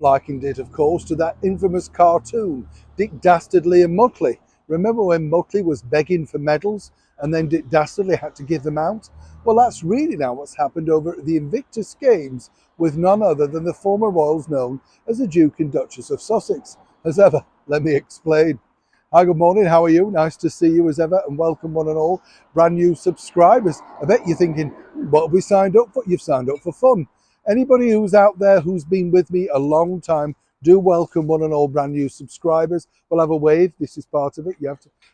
likened it, of course, to that infamous cartoon, Dick Dastardly and Muttley. Remember when Muttley was begging for medals and then Dick Dastardly had to give them out? Well, that's really now what's happened over at the Invictus Games with none other than the former royals known as the Duke and Duchess of Sussex. As ever, let me explain. Hi, good morning. How are you? Nice to see you as ever, and welcome one and all brand new subscribers. I bet you're thinking, what have we signed up for? You've signed up for fun. Anybody who's out there who's been with me a long time, do welcome one and all brand new subscribers. We'll have a wave. This is part of it.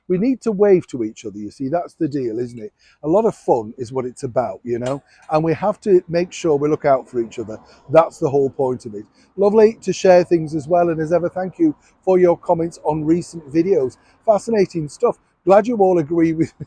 We need to wave to each other. You see, that's the deal, isn't it? A lot of fun is what it's about, and we have to make sure we look out for each other. That's the whole point of it. Lovely to share things as well. And as ever, thank you for your comments on recent videos. Fascinating stuff. Glad you all agree with me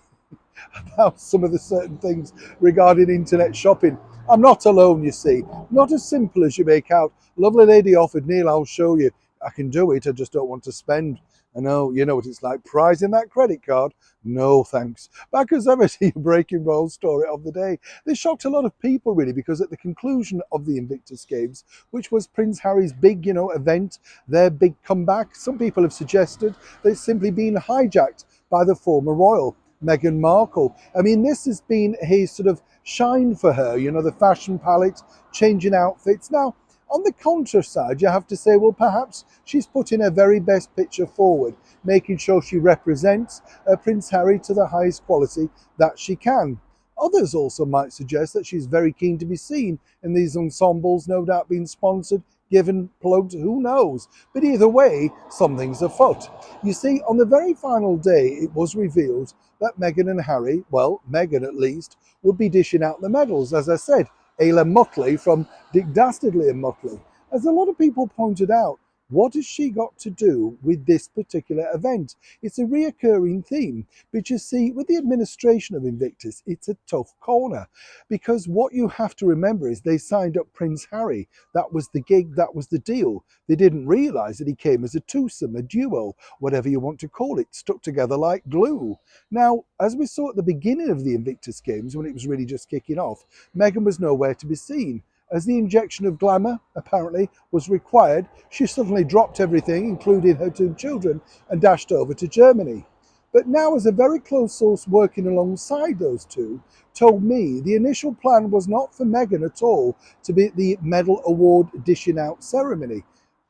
about some of the certain things regarding internet shopping. I'm not alone, you see. Not as simple as you make out. Lovely lady offered, Neil, I'll show you. I can do it, I just don't want to spend. I know, you know what it's like, prizing that credit card. No, thanks. Back as ever to your breaking roll story of the day. This shocked a lot of people, really, because at the conclusion of the Invictus Games, which was Prince Harry's big, event, their big comeback, some people have suggested that it's simply been hijacked by the former royal, Meghan Markle. I mean, this has been his sort of shine for her, the fashion palette, changing outfits. Now, on the contra side, you have to say, well, perhaps she's putting her very best picture forward, making sure she represents Prince Harry to the highest quality that she can. Others also might suggest that she's very keen to be seen in these ensembles, no doubt being sponsored, given, plugged, who knows. But either way, something's afoot. You see, on the very final day, it was revealed that Meghan and Harry, well, Meghan at least, would be dishing out the medals, as I said, Ayla Muttley from Dick Dastardly and Muttley. As a lot of people pointed out, what has she got to do with this particular event? It's a reoccurring theme, but you see, with the administration of Invictus, it's a tough corner, because what you have to remember is they signed up Prince Harry. That was the gig, that was the deal. They didn't realise that he came as a twosome, a duo, whatever you want to call it, stuck together like glue. Now, as we saw at the beginning of the Invictus Games, when it was really just kicking off, Meghan was nowhere to be seen. As the injection of glamour, apparently, was required, she suddenly dropped everything, including her two children, and dashed over to Germany. But now, as a very close source working alongside those two told me, the initial plan was not for Meghan at all to be at the medal award dishing out ceremony.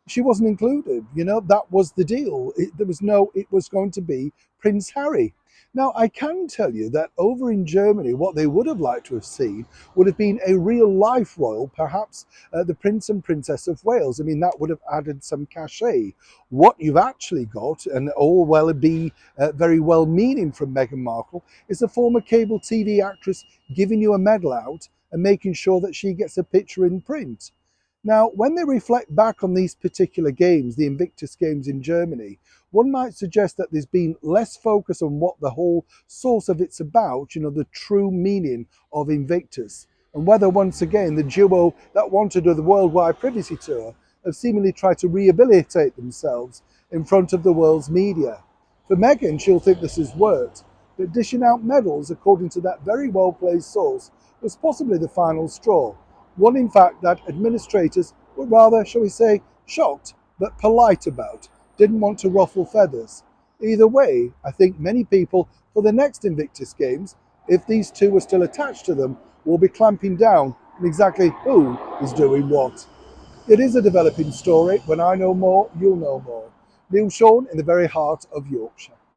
She wasn't included, that was the deal. It was going to be Prince Harry. Now, I can tell you that over in Germany, what they would have liked to have seen would have been a real life royal, perhaps the Prince and Princess of Wales. I mean, that would have added some cachet. What you've actually got, and all well be very well meaning from Meghan Markle, is a former cable TV actress giving you a medal out and making sure that she gets a picture in print. Now, when they reflect back on these particular games, the Invictus Games in Germany, one might suggest that there's been less focus on what the whole source of it's about, the true meaning of Invictus, and whether once again the duo that wanted the worldwide privacy tour have seemingly tried to rehabilitate themselves in front of the world's media. For Meghan, she'll think this has worked, but dishing out medals, according to that very well-placed source, was possibly the final straw. One, in fact, that administrators were rather, shall we say, shocked, but polite about, didn't want to ruffle feathers. Either way, I think many people, for the next Invictus Games, if these two are still attached to them, will be clamping down on exactly who is doing what. It is a developing story. When I know more, you'll know more. Neil Sean in the very heart of Yorkshire.